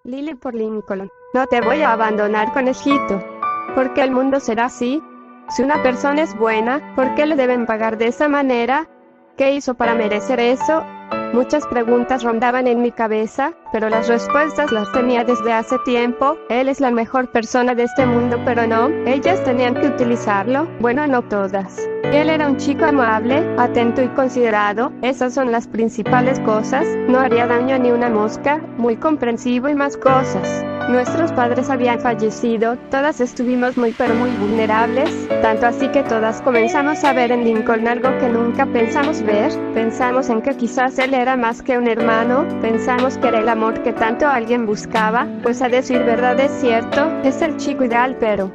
Lily por Lincoln. No te voy a abandonar, conejito. ¿Por qué el mundo será así? Si una persona es buena, ¿por qué le deben pagar de esa manera? ¿Qué hizo para merecer eso? Muchas preguntas rondaban en mi cabeza, pero las respuestas las tenía desde hace tiempo. Él es la mejor persona de este mundo, pero no, ellas tenían que utilizarlo. Bueno, no todas. Él era un chico amable, atento y considerado. Esas son las principales cosas. No haría daño a ni una mosca, muy comprensivo y más cosas. Nuestros padres habían fallecido, todas estuvimos muy vulnerables, tanto así que todas comenzamos a ver en Lincoln algo que nunca pensamos ver. Pensamos en que quizás él era más que un hermano, pensamos que era el amor que tanto alguien buscaba, pues a decir verdad es cierto, es el chico ideal, pero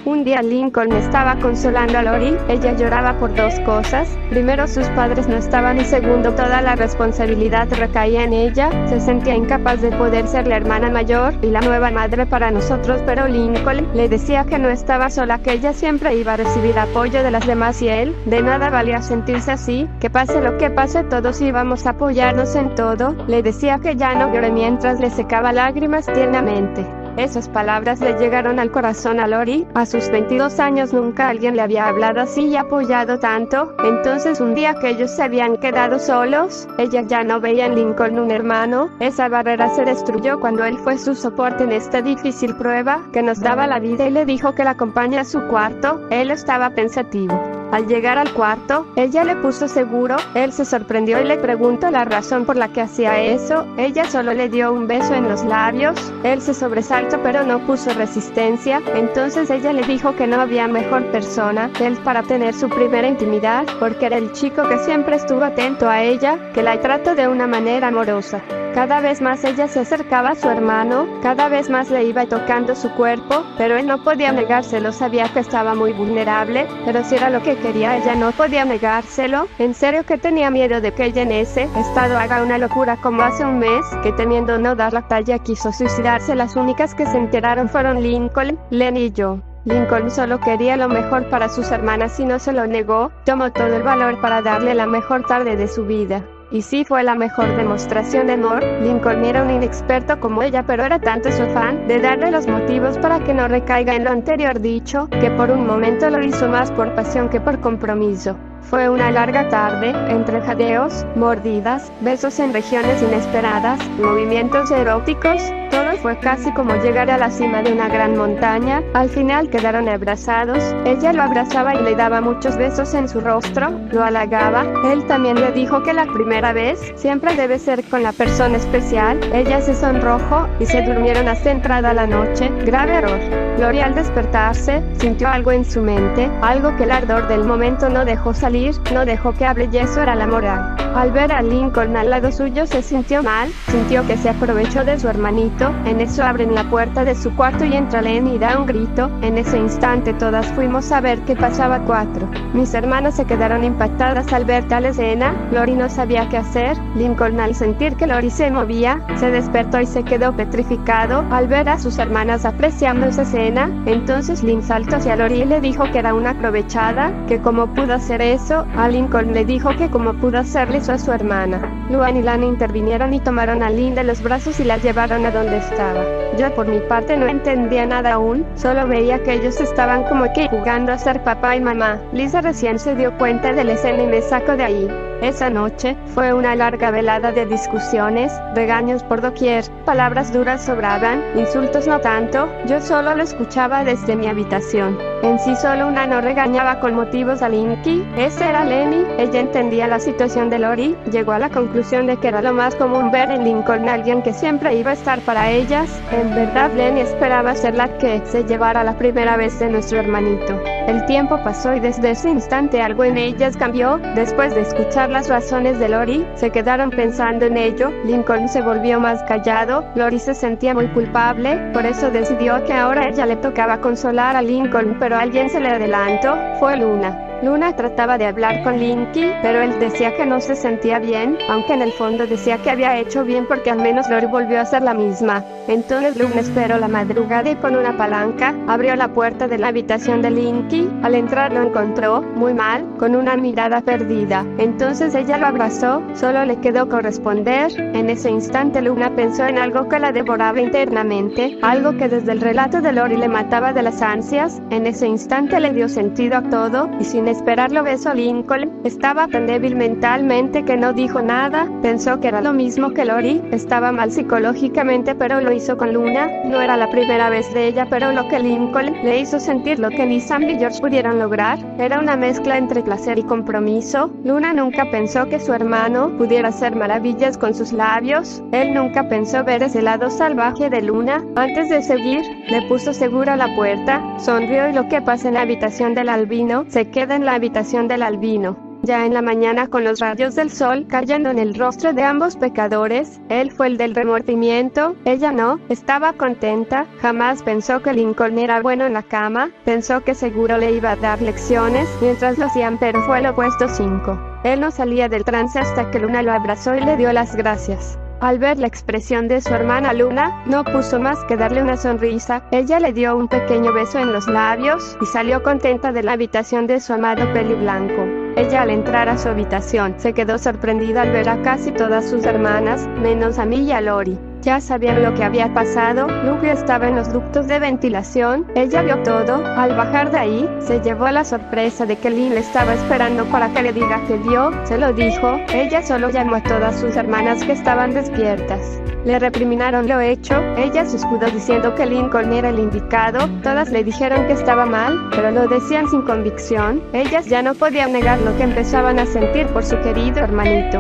un día Lincoln estaba consolando a Lori. Ella lloraba por dos cosas: primero, sus padres no estaban, y segundo, toda la responsabilidad recaía en ella. Se sentía incapaz de poder ser la hermana mayor y la nueva madre para nosotros, pero Lincoln le decía que no estaba sola, que ella siempre iba a recibir apoyo de las demás y él, de nada valía sentirse así, que pase lo que pase todos íbamos a apoyarnos en todo. Le decía que ya no llore mientras le secaba lágrimas tiernamente. Esas palabras le llegaron al corazón a Lori. A sus 22 años nunca alguien le había hablado así y apoyado tanto. Entonces, un día que ellos se habían quedado solos, ella ya no veía en Lincoln un hermano. Esa barrera se destruyó cuando él fue su soporte en esta difícil prueba que nos daba la vida, y le dijo que la acompañe a su cuarto. Él estaba pensativo. Al llegar al cuarto, ella le puso seguro. Él se sorprendió y le preguntó la razón por la que hacía eso. Ella solo le dio un beso en los labios. Él se sobresaltó, pero no puso resistencia. Entonces ella le dijo que no había mejor persona que él para tener su primera intimidad, porque era el chico que siempre estuvo atento a ella, que la trató de una manera amorosa. Cada vez más ella se acercaba a su hermano, cada vez más le iba tocando su cuerpo, pero él no podía negárselo. Sabía que estaba muy vulnerable, pero si era lo que quería, ella no podía negárselo. En serio que tenía miedo de que ella en ese estado haga una locura como hace un mes, que temiendo no dar la talla quiso suicidarse. Las únicas que se enteraron fueron Lincoln, Len y yo. Lincoln solo quería lo mejor para sus hermanas y no se lo negó. Tomó todo el valor para darle la mejor tarde de su vida. Y sí, fue la mejor demostración de amor. Lincoln era un inexperto como ella, pero era tanto su afán de darle los motivos para que no recaiga en lo anterior dicho, que por un momento lo hizo más por pasión que por compromiso. Fue una larga tarde, entre jadeos, mordidas, besos en regiones inesperadas, movimientos eróticos. Todo fue casi como llegar a la cima de una gran montaña. Al final quedaron abrazados. Ella lo abrazaba y le daba muchos besos en su rostro, lo halagaba. Él también le dijo que la primera vez siempre debe ser con la persona especial. Ella se sonrojó y se durmieron hasta entrada la noche. Grave error. Lori, al despertarse, sintió algo en su mente, algo que el ardor del momento no dejó salir, no dejó que hable, y eso era la moral. Al ver a Lincoln al lado suyo se sintió mal, sintió que se aprovechó de su hermanito. En eso abren la puerta de su cuarto y entra Len y da un grito. En ese instante todas fuimos a ver qué pasaba. 4. Mis hermanas se quedaron impactadas al ver tal escena. Lori no sabía qué hacer. Lincoln, al sentir que Lori se movía, se despertó y se quedó petrificado al ver a sus hermanas apreciando esa escena. Entonces Lynn saltó hacia Lori y le dijo que era una aprovechada, que cómo pudo hacer eso. A Lincoln le dijo que cómo pudo hacerle eso a su hermana. Luan y Lana intervinieron y tomaron a Lynn de los brazos y la llevaron a donde estaba. Yo por mi parte no entendía nada aún, solo veía que ellos estaban como que jugando a ser papá y mamá. Lisa recién se dio cuenta de la escena y me sacó de ahí. Esa noche fue una larga velada de discusiones, regaños por doquier, palabras duras sobraban, insultos no tanto. Yo solo lo escuchaba desde mi habitación. En sí solo una no regañaba con motivos a Linky. Ese era Lenny. Ella entendía la situación de Lori. Llegó a la conclusión de que era lo más común ver en Lincoln a alguien que siempre iba a estar para ellas. En verdad Lenny esperaba ser la que se llevara la primera vez de nuestro hermanito. El tiempo pasó y desde ese instante algo en ellas cambió. Después de escuchar las razones de Lori, se quedaron pensando en ello. Lincoln se volvió más callado. Lori se sentía muy culpable, por eso decidió que ahora ella le tocaba consolar a Lincoln, pero alguien se le adelantó. Fue Luna. Luna trataba de hablar con Linky, pero él decía que no se sentía bien, aunque en el fondo decía que había hecho bien porque al menos Lori volvió a ser la misma. Entonces Luna esperó la madrugada y con una palanca, abrió la puerta de la habitación de Linky. Al entrar lo encontró, muy mal, con una mirada perdida. Entonces ella lo abrazó, solo le quedó corresponder. En ese instante Luna pensó en algo que la devoraba internamente, algo que desde el relato de Lori le mataba de las ansias. En ese instante le dio sentido a todo, y sin esperarlo besó a Lincoln. Estaba tan débil mentalmente que no dijo nada, pensó que era lo mismo que Lori, estaba mal psicológicamente pero lo hizo con Luna, no era la primera vez de ella pero lo que Lincoln le hizo sentir lo que ni Sam ni George pudieron lograr, era una mezcla entre placer y compromiso. Luna nunca pensó que su hermano pudiera hacer maravillas con sus labios, él nunca pensó ver ese lado salvaje de Luna. Antes de seguir, le puso segura la puerta, sonrió y lo que pasa en la habitación del albino, se queda en la habitación del albino. Ya en la mañana con los rayos del sol cayendo en el rostro de ambos pecadores, él fue el del remordimiento, ella no, estaba contenta, jamás pensó que Lincoln era bueno en la cama, pensó que seguro le iba a dar lecciones mientras lo hacían pero fue el opuesto 5. Él no salía del trance hasta que Luna lo abrazó y le dio las gracias. Al ver la expresión de su hermana Luna, no puso más que darle una sonrisa, ella le dio un pequeño beso en los labios, y salió contenta de la habitación de su amado peli blanco. Ella al entrar a su habitación, se quedó sorprendida al ver a casi todas sus hermanas, menos a mí y a Lori. Ya sabían lo que había pasado, Luffy estaba en los ductos de ventilación, ella vio todo, al bajar de ahí, se llevó la sorpresa de que Lin le estaba esperando para que le diga que vio, se lo dijo, ella solo llamó a todas sus hermanas que estaban despiertas. Le recriminaron lo hecho, ella se escudó diciendo que Lincoln era el indicado, todas le dijeron que estaba mal, pero lo decían sin convicción, ellas ya no podían negar lo que empezaban a sentir por su querido hermanito.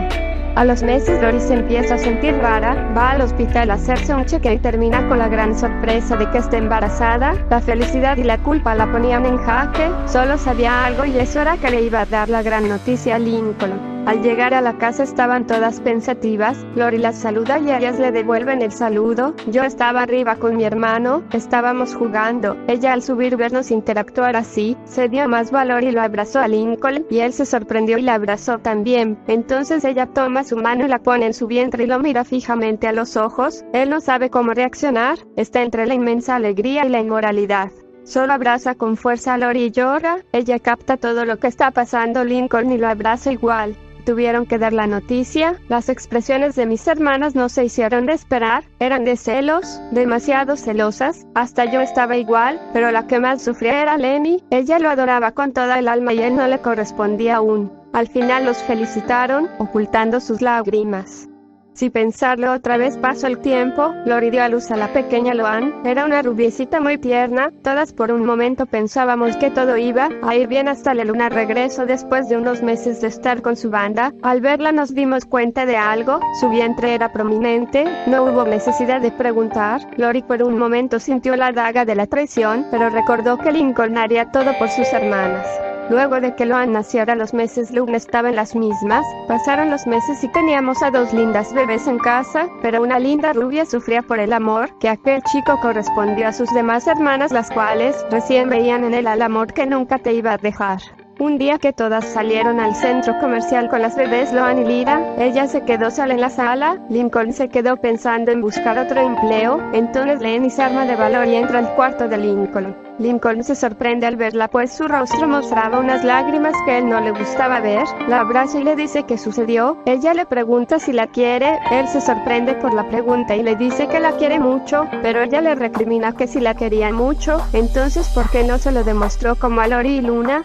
A los meses Lori se empieza a sentir rara, va al hospital a hacerse un chequeo y termina con la gran sorpresa de que está embarazada. La felicidad y la culpa la ponían en jaque, solo sabía algo y eso era que le iba a dar la gran noticia a Lincoln. Al llegar a la casa estaban todas pensativas, Lori las saluda y ellas le devuelven el saludo. Yo estaba arriba con mi hermano, estábamos jugando, ella al subir vernos interactuar así, se dio más valor y lo abrazó a Lincoln, y él se sorprendió y la abrazó también. Entonces ella toma su mano y la pone en su vientre y lo mira fijamente a los ojos, él no sabe cómo reaccionar, está entre la inmensa alegría y la inmoralidad. Solo abraza con fuerza a Lori y llora, ella capta todo lo que está pasando Lincoln y lo abraza igual. Tuvieron que dar la noticia, las expresiones de mis hermanas no se hicieron de esperar, eran de celos, demasiado celosas, hasta yo estaba igual, pero la que más sufría era Lenny, ella lo adoraba con toda el alma y él no le correspondía aún. Al final los felicitaron, ocultando sus lágrimas. Sin pensarlo otra vez pasó el tiempo, Lori dio a luz a la pequeña Loan, era una rubiecita muy tierna, todas por un momento pensábamos que todo iba a ir bien hasta la Luna regreso después de unos meses de estar con su banda, al verla nos dimos cuenta de algo, su vientre era prominente, no hubo necesidad de preguntar, Lori por un momento sintió la daga de la traición, pero recordó que Lincoln haría todo por sus hermanas. Luego de que Loan naciera a los meses Luna estaba en las mismas, pasaron los meses y teníamos a 2 lindas bebés en casa, pero una linda rubia sufría por el amor que aquel chico correspondió a sus demás hermanas las cuales recién veían en él al amor que nunca te iba a dejar. Un día que todas salieron al centro comercial con las bebés Loan y Lira, ella se quedó sola en la sala, Lincoln se quedó pensando en buscar otro empleo, entonces Lenny se arma de valor y entra al cuarto de Lincoln. Lincoln se sorprende al verla pues su rostro mostraba unas lágrimas que él no le gustaba ver, la abraza y le dice qué sucedió, ella le pregunta si la quiere, él se sorprende por la pregunta y le dice que la quiere mucho, pero ella le recrimina que si la quería mucho, entonces ¿por qué no se lo demostró como a Lori y Luna?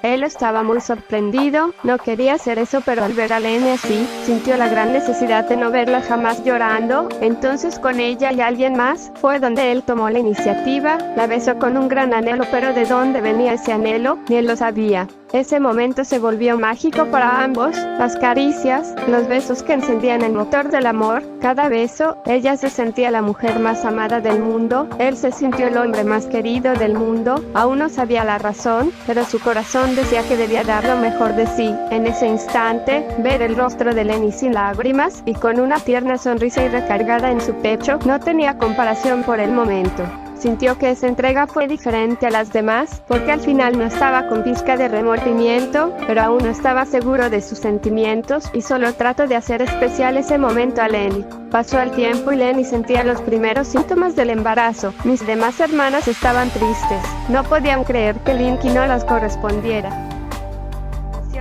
Él estaba muy sorprendido, no quería hacer eso pero al ver a Lenny así, sintió la gran necesidad de no verla jamás llorando, entonces con ella y alguien más, fue donde él tomó la iniciativa, la besó con un gran anhelo pero de dónde venía ese anhelo, ni él lo sabía. Ese momento se volvió mágico para ambos, las caricias, los besos que encendían el motor del amor, cada beso, ella se sentía la mujer más amada del mundo, él se sintió el hombre más querido del mundo, aún no sabía la razón, pero su corazón decía que debía dar lo mejor de sí. En ese instante, ver el rostro de Lenny sin lágrimas, y con una tierna sonrisa y recargada en su pecho, no tenía comparación por el momento. sintió que esa entrega fue diferente a las demás, porque al final no estaba con pizca de remordimiento, pero aún no estaba seguro de sus sentimientos y solo trató de hacer especial ese momento a Lenny. Pasó el tiempo y Lenny sentía los primeros síntomas del embarazo. Mis demás hermanas estaban tristes, no podían creer que Linky no las correspondiera.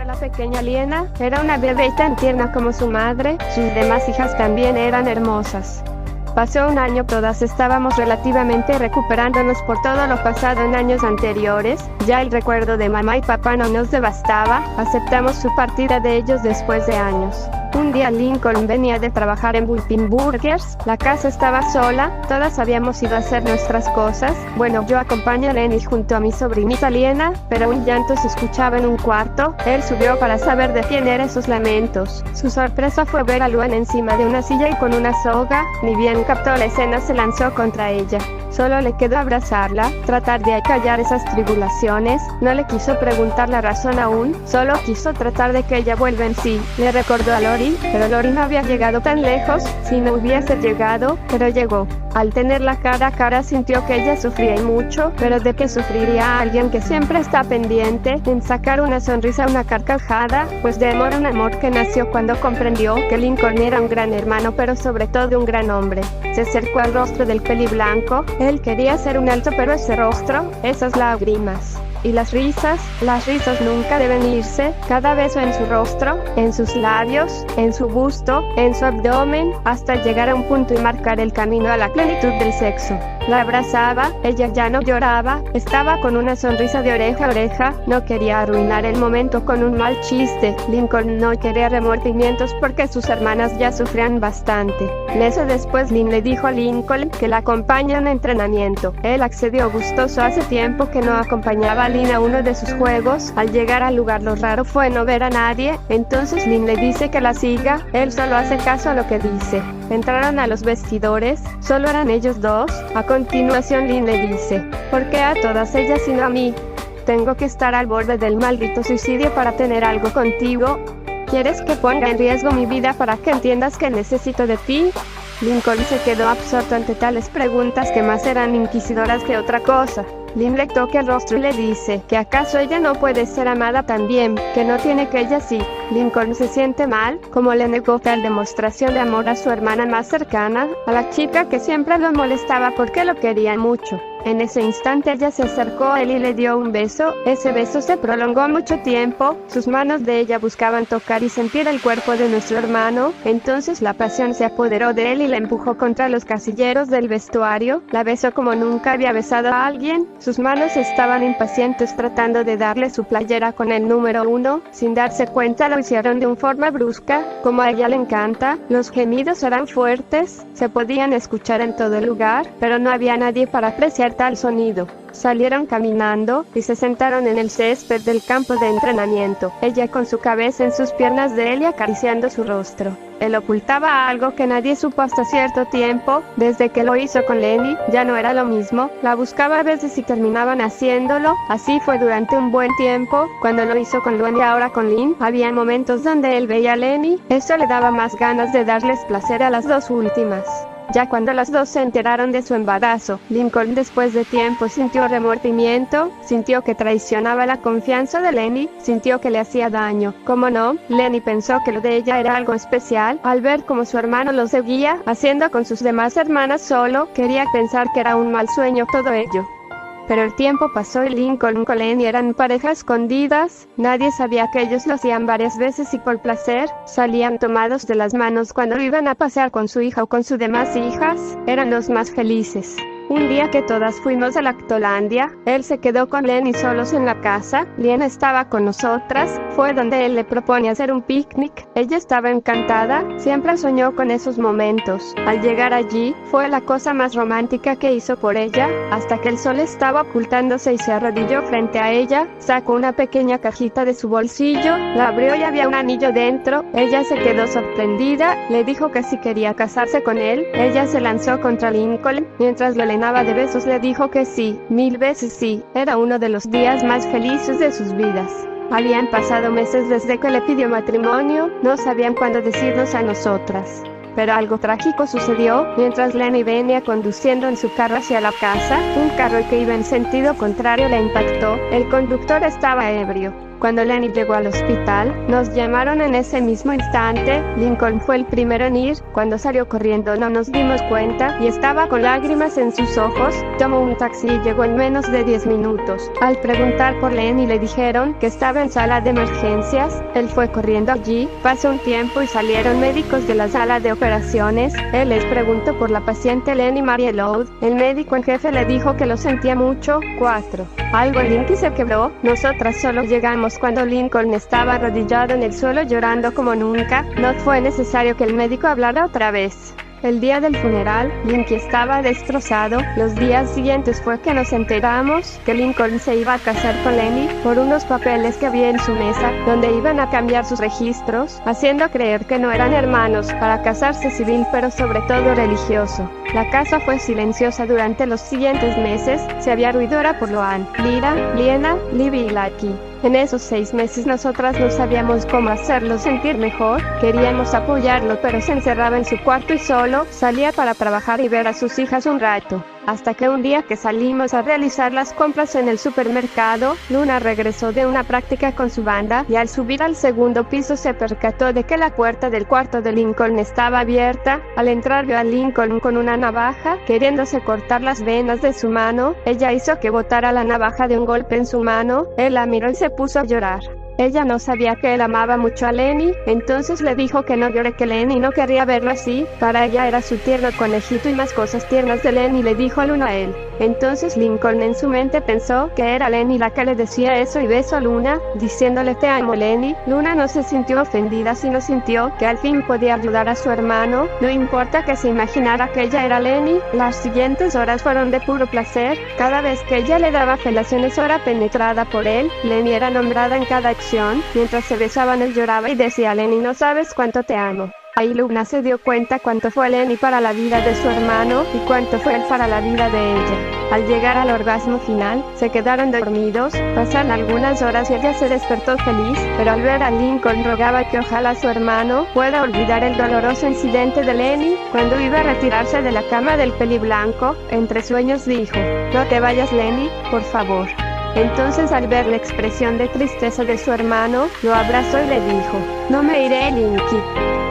La pequeña Liena era una bebé tan tierna como su madre, sus demás hijas también eran hermosas. Pasó un año, todas estábamos relativamente recuperándonos por todo lo pasado en años anteriores, ya el recuerdo de mamá y papá no nos devastaba, aceptamos su partida de ellos después de años. Un día Lincoln venía de trabajar en Bulpin Burgers, la casa estaba sola, todas habíamos ido a hacer nuestras cosas, bueno, yo acompañé a Lenny junto a mi sobrinita Liena, pero un llanto se escuchaba en un cuarto, él subió para saber de quién eran esos lamentos. Su sorpresa fue ver a Luan encima de una silla y con una soga, ni bien captó la escena se lanzó contra ella. Solo le quedó abrazarla, tratar de acallar esas tribulaciones, no le quiso preguntar la razón aún, solo quiso tratar de que ella vuelva en sí. Le recordó a Lori, pero Lori no había llegado tan lejos, si no hubiese llegado, pero llegó. Al tenerla cara a cara sintió que ella sufría y mucho, pero de que sufriría a alguien que siempre está pendiente en sacar una sonrisa, una carcajada, pues de amor a un amor que nació cuando comprendió que Lincoln era un gran hermano pero sobre todo un gran hombre. Se acercó al rostro del peliblanco, él quería ser un alto pero ese rostro, esas lágrimas. Y las risas nunca deben irse, cada beso en su rostro, en sus labios, en su busto, en su abdomen, hasta llegar a un punto y marcar el camino a la plenitud del sexo. La abrazaba, ella ya no lloraba, estaba con una sonrisa de oreja a oreja, no quería arruinar el momento con un mal chiste. Lincoln no quería remordimientos porque sus hermanas ya sufrían bastante. Meses después Lynn le dijo a Lincoln que la acompaña en entrenamiento. Él accedió gustoso, hace tiempo que no acompañaba a Lynn a uno de sus juegos. Al llegar al lugar lo raro fue no ver a nadie, entonces Lynn le dice que la siga, él solo hace caso a lo que dice. Entraron a los vestidores, solo eran ellos dos. A continuación Lynn le dice, ¿por qué a todas ellas sino a mí? Tengo que estar al borde del maldito suicidio para tener algo contigo. ¿Quieres que ponga en riesgo mi vida para que entiendas que necesito de ti? Lincoln se quedó absorto ante tales preguntas que más eran inquisidoras que otra cosa. Lynn le toca el rostro y le dice que acaso ella no puede ser amada también, que no tiene que ella sí. Lincoln se siente mal, como le negó tal demostración de amor a su hermana más cercana, a la chica que siempre lo molestaba porque lo quería mucho. En ese instante ella se acercó a él y le dio un beso, ese beso se prolongó mucho tiempo, sus manos de ella buscaban tocar y sentir el cuerpo de nuestro hermano, entonces la pasión se apoderó de él y la empujó contra los casilleros del vestuario, la besó como nunca había besado a alguien, sus manos estaban impacientes tratando de darle su playera con el número 1, sin darse cuenta lo hicieron de una forma brusca, como a ella le encanta, los gemidos eran fuertes, se podían escuchar en todo lugar, pero no había nadie para apreciar tal sonido. Salieron caminando y se sentaron en el césped del campo de entrenamiento, ella con su cabeza en sus piernas de él y acariciando su rostro. Él ocultaba algo que nadie supo hasta cierto tiempo, desde que lo hizo con Lenny, ya no era lo mismo, la buscaba a veces y terminaban haciéndolo, así fue durante un buen tiempo, cuando lo hizo con Luan y ahora con Lynn, había momentos donde él veía a Lenny, eso le daba más ganas de darles placer a las dos últimas. Ya cuando las dos se enteraron de su embarazo, Lincoln después de tiempo sintió remordimiento, sintió que traicionaba la confianza de Lenny, sintió que le hacía daño. ¿Cómo no? Lenny pensó que lo de ella era algo especial, al ver cómo su hermano lo seguía, haciendo con sus demás hermanas solo, quería pensar que era un mal sueño todo ello. Pero el tiempo pasó y Lincoln y Lenny eran pareja escondidas, nadie sabía que ellos lo hacían varias veces y por placer, salían tomados de las manos cuando iban a pasear con su hija o con sus demás hijas, eran los más felices. Un día que todas fuimos a Lactolandia, él se quedó con Lenny solos en la casa, Liena estaba con nosotras, fue donde él le propone hacer un picnic, ella estaba encantada, siempre soñó con esos momentos. Al llegar allí, fue la cosa más romántica que hizo por ella, hasta que el sol estaba ocultándose y se arrodilló frente a ella, sacó una pequeña cajita de su bolsillo, la abrió y había un anillo dentro, ella se quedó sorprendida, le dijo que si quería casarse con él, ella se lanzó contra Lincoln, mientras lo de besos le dijo que sí, 1000 veces sí, era uno de los días más felices de sus vidas. Habían pasado meses desde que le pidió matrimonio, no sabían cuándo decirnos a nosotras. Pero algo trágico sucedió, mientras Lenny venía conduciendo en su carro hacia la casa, un carro que iba en sentido contrario le impactó. El conductor estaba ebrio. Cuando Lenny llegó al hospital, nos llamaron en ese mismo instante. Lincoln fue el primero en ir. Cuando salió corriendo no nos dimos cuenta y estaba con lágrimas en sus ojos. Tomó un taxi y llegó en menos de 10 minutos. Al preguntar por Lenny le dijeron que estaba en sala de emergencias. Él fue corriendo allí. Pasó un tiempo y salieron médicos de la sala de operaciones. Él les preguntó por la paciente Lenny Marie Loud. El médico en jefe le dijo que lo sentía mucho. 4. Algo en Linky se quebró. Nosotras solo llegamos cuando Lincoln estaba arrodillado en el suelo llorando como nunca. No fue necesario que el médico hablara otra vez. El día del funeral, Linky estaba destrozado. Los días siguientes fue que nos enteramos que Lincoln se iba a casar con Lenny por unos papeles que había en su mesa, donde iban a cambiar sus registros, haciendo creer que no eran hermanos, para casarse civil pero sobre todo religioso. La casa fue silenciosa durante los siguientes meses. Si había ruido era por Loan, Lira, Liena, Libby y Lucky. En esos 6 meses nosotras no sabíamos cómo hacerlo sentir mejor. Queríamos apoyarlo, pero se encerraba en su cuarto y solo salía para trabajar y ver a sus hijas un rato. Hasta que un día que salimos a realizar las compras en el supermercado, Luna regresó de una práctica con su banda y al subir al segundo piso se percató de que la puerta del cuarto de Lincoln estaba abierta. Al entrar vio a Lincoln con una navaja, queriéndose cortar las venas de su mano. Ella hizo que botara la navaja de un golpe en su mano. Él la miró y se puso a llorar. Ella no sabía que él amaba mucho a Lenny, entonces le dijo que no llore, que Lenny no querría verlo así. Para ella era su tierno conejito y más cosas tiernas de Lenny le dijo a Luna a él. Entonces Lincoln en su mente pensó que era Lenny la que le decía eso y besó a Luna, diciéndole te amo Lenny. Luna no se sintió ofendida, sino sintió que al fin podía ayudar a su hermano, no importa que se imaginara que ella era Lenny. Las siguientes horas fueron de puro placer. Cada vez que ella le daba felaciones o era penetrada por él, Lenny era nombrada en cada acción. Mientras se besaban él lloraba y decía Lenny no sabes cuánto te amo. Ahí Luna se dio cuenta cuánto fue Lenny para la vida de su hermano y cuánto fue él para la vida de ella. Al llegar al orgasmo final, se quedaron dormidos. Pasaron algunas horas y ella se despertó feliz, pero al ver a Lincoln rogaba que ojalá su hermano pueda olvidar el doloroso incidente de Lenny. Cuando iba a retirarse de la cama del peliblanco, entre sueños dijo, no te vayas Lenny, por favor. Entonces al ver la expresión de tristeza de su hermano, lo abrazó y le dijo, no me iré Linky.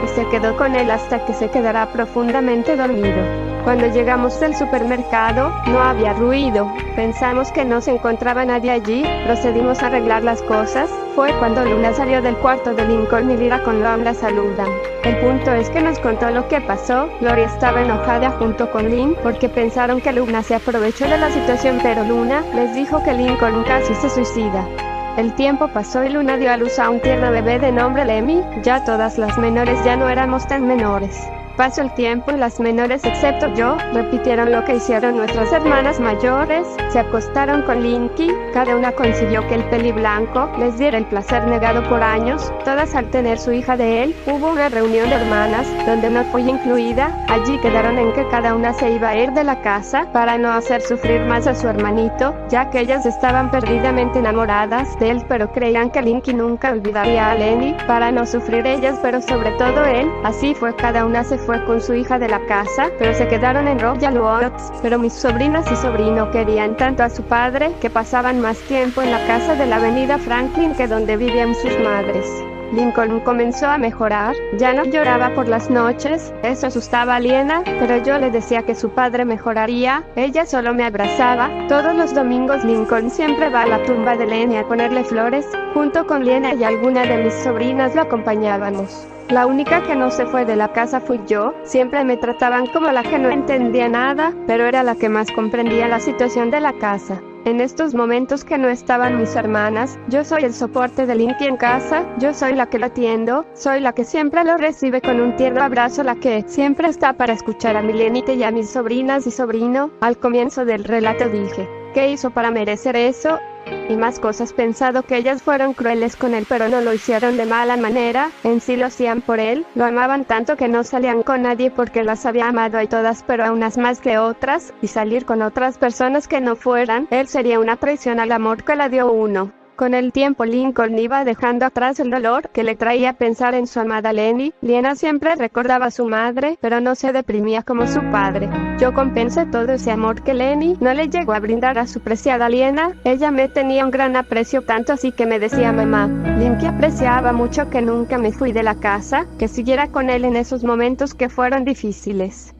Y se quedó con él hasta que se quedara profundamente dormido. Cuando llegamos del supermercado, no había ruido. Pensamos que no se encontraba nadie allí, procedimos a arreglar las cosas. Fue cuando Luna salió del cuarto de Lincoln y Lira con Lon la saludan. El punto es que nos contó lo que pasó. Gloria estaba enojada junto con Lynn porque pensaron que Luna se aprovechó de la situación, pero Luna les dijo que Lincoln casi se suicida. El tiempo pasó y Luna dio a luz a un tierno bebé de nombre Lemmy. Ya todas las menores ya no éramos tan menores. Pasó el tiempo y las menores, excepto yo, repitieron lo que hicieron nuestras hermanas mayores. Se acostaron con Linky. Cada una consiguió que el peliblanco les diera el placer negado por años. Todas al tener su hija de él. Hubo una reunión de hermanas, donde no fui incluida. Allí quedaron en que cada una se iba a ir de la casa, para no hacer sufrir más a su hermanito, ya que ellas estaban perdidamente enamoradas de él, pero creían que Linky nunca olvidaría a Lenny, para no sufrir ellas, pero sobre todo él. Así fue, cada una se fue con su hija de la casa, pero se quedaron en Royal Oaks. Pero mis sobrinas y sobrino querían tanto a su padre, que pasaban más tiempo en la casa de la avenida Franklin que donde vivían sus madres. Lincoln comenzó a mejorar, ya no lloraba por las noches, eso asustaba a Liena, pero yo le decía que su padre mejoraría, ella solo me abrazaba. Todos los domingos Lincoln siempre va a la tumba de Lenny a ponerle flores, junto con Liena y alguna de mis sobrinas lo acompañábamos. La única que no se fue de la casa fui yo. Siempre me trataban como la que no entendía nada, pero era la que más comprendía la situación de la casa. En estos momentos que no estaban mis hermanas, yo soy el soporte de Linky en casa, yo soy la que lo atiendo, soy la que siempre lo recibe con un tierno abrazo, la que siempre está para escuchar a mi Lienita y a mis sobrinas y sobrino. Al comienzo del relato dije, ¿qué hizo para merecer eso? Y más cosas. Pensado que ellas fueron crueles con él, pero no lo hicieron de mala manera, en sí lo hacían por él, lo amaban tanto que no salían con nadie porque las había amado a todas, pero a unas más que otras, y salir con otras personas que no fueran él sería una traición al amor que la dio uno. Con el tiempo Lincoln iba dejando atrás el dolor que le traía pensar en su amada Lenny. Liena siempre recordaba a su madre, pero no se deprimía como su padre. Yo compensé todo ese amor que Lenny no le llegó a brindar a su preciada Liena. Ella me tenía un gran aprecio, tanto así que me decía mamá, Lin, que apreciaba mucho que nunca me fui de la casa, que siguiera con él en esos momentos que fueron difíciles.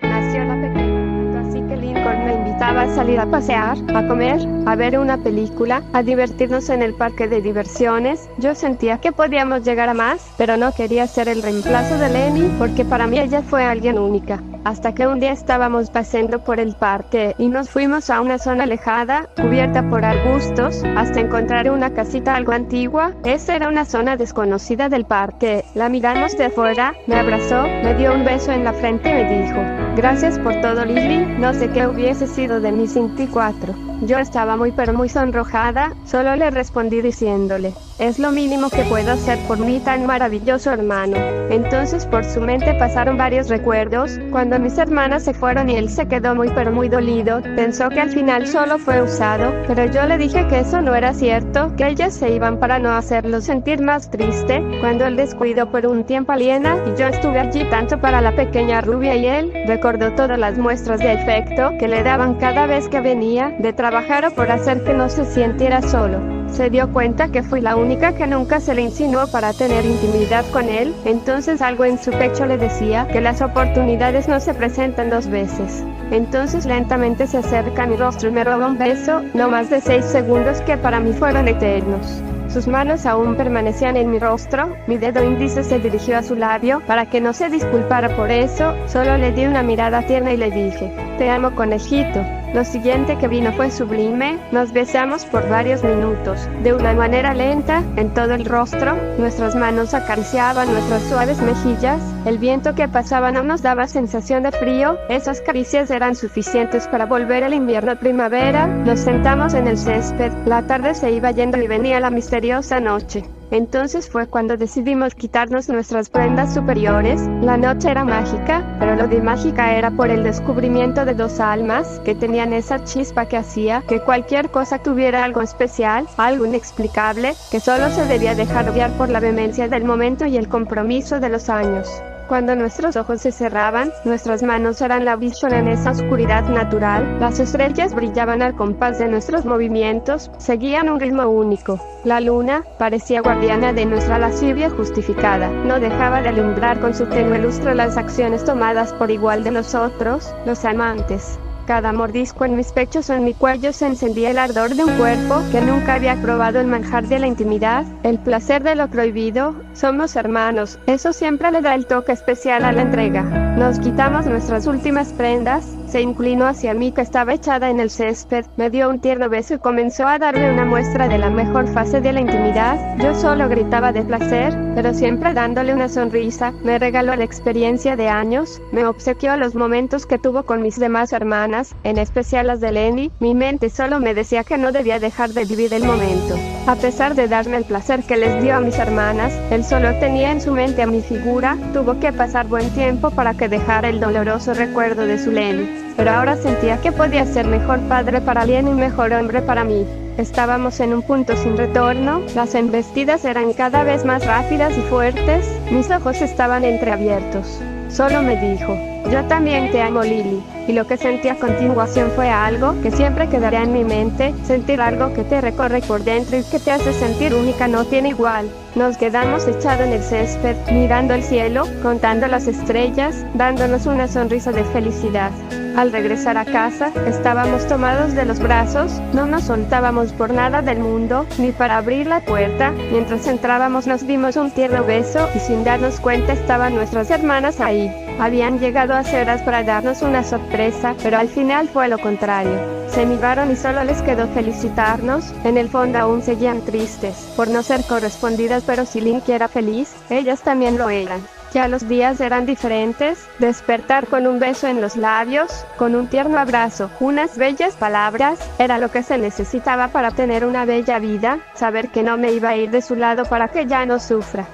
Nació la pequeña, así que Lincoln me invitaba a salir a pasear, a comer, a ver una película, a divertirnos en el parque de diversiones. Yo sentía que podíamos llegar a más, pero no quería ser el reemplazo de Lenny, porque para mí ella fue alguien única. Hasta que un día estábamos paseando por el parque y nos fuimos a una zona alejada, cubierta por arbustos, hasta encontrar una casita algo antigua. Esa era una zona desconocida del parque. La miramos de afuera, me abrazó, me dio un beso en la frente y me dijo, gracias por todo, Lily, no sé qué hubiese sido de mis 24. Yo estaba muy sonrojada, solo le respondí diciéndole, es lo mínimo que puedo hacer por mi tan maravilloso hermano. Entonces por su mente pasaron varios recuerdos. Cuando mis hermanas se fueron y él se quedó muy dolido, pensó que al final solo fue usado, pero yo le dije que eso no era cierto, que ellas se iban para no hacerlo sentir más triste. Cuando él descuidó por un tiempo a Liena y yo estuve allí tanto para la pequeña rubia y él, recordó todas las muestras de afecto que le daban cada vez que venía de trabajar o por hacer que no se sintiera solo. Se dio cuenta que fui la única que nunca se le insinuó para tener intimidad con él, entonces algo en su pecho le decía que las oportunidades no se presentan dos veces. Entonces lentamente se acerca a mi rostro y me roba un beso, no más de 6 segundos que para mí fueron eternos. Sus manos aún permanecían en mi rostro, mi dedo índice se dirigió a su labio, para que no se disculpara por eso, solo le di una mirada tierna y le dije, te amo, conejito. Lo siguiente que vino fue sublime, nos besamos por varios minutos, de una manera lenta, en todo el rostro, nuestras manos acariciaban nuestras suaves mejillas, el viento que pasaba no nos daba sensación de frío, esas caricias eran suficientes para volver el invierno a primavera. Nos sentamos en el césped, la tarde se iba yendo y venía la misteriosa noche. Entonces fue cuando decidimos quitarnos nuestras prendas superiores. La noche era mágica, pero lo de mágica era por el descubrimiento de dos almas que tenían esa chispa que hacía que cualquier cosa tuviera algo especial, algo inexplicable, que solo se debía dejar guiar por la vehemencia del momento y el compromiso de los años. Cuando nuestros ojos se cerraban, nuestras manos eran la visión en esa oscuridad natural, las estrellas brillaban al compás de nuestros movimientos, seguían un ritmo único. La luna, parecía guardiana de nuestra lascivia justificada, no dejaba de alumbrar con su tenue lustre las acciones tomadas por igual de nosotros, los amantes. Cada mordisco en mis pechos o en mi cuello se encendía el ardor de un cuerpo que nunca había probado el manjar de la intimidad, el placer de lo prohibido. Somos hermanos, eso siempre le da el toque especial a la entrega. Nos quitamos nuestras últimas prendas, se inclinó hacia mí que estaba echada en el césped, me dio un tierno beso y comenzó a darme una muestra de la mejor fase de la intimidad. Yo solo gritaba de placer, pero siempre dándole una sonrisa. Me regaló la experiencia de años, me obsequió los momentos que tuvo con mis demás hermanas, en especial las de Lenny. Mi mente solo me decía que no debía dejar de vivir el momento. A pesar de darme el placer que les dio a mis hermanas, él solo tenía en su mente a mi figura. Tuvo que pasar buen tiempo para que dejara el doloroso recuerdo de su Lenny. Pero ahora sentía que podía ser mejor padre para Lenny y mejor hombre para mí. Estábamos en un punto sin retorno, las embestidas eran cada vez más rápidas y fuertes, mis ojos estaban entreabiertos. Solo me dijo, yo también te amo, Lily. Y lo que sentí a continuación fue algo que siempre quedará en mi mente, sentir algo que te recorre por dentro y que te hace sentir única no tiene igual. Nos quedamos echados en el césped, mirando el cielo, contando las estrellas, dándonos una sonrisa de felicidad. Al regresar a casa, estábamos tomados de los brazos, no nos soltábamos por nada del mundo, ni para abrir la puerta. Mientras entrábamos nos dimos un tierno beso y sin darnos cuenta estaban nuestras hermanas ahí. Habían llegado a ceras para darnos una sorpresa, pero al final fue lo contrario. Se miraron y solo les quedó felicitarnos. En el fondo aún seguían tristes por no ser correspondidas, pero si Linky era feliz, ellas también lo eran. Ya los días eran diferentes, despertar con un beso en los labios, con un tierno abrazo, unas bellas palabras, era lo que se necesitaba para tener una bella vida, saber que no me iba a ir de su lado para que ya no sufra.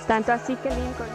Tanto así que Lincoln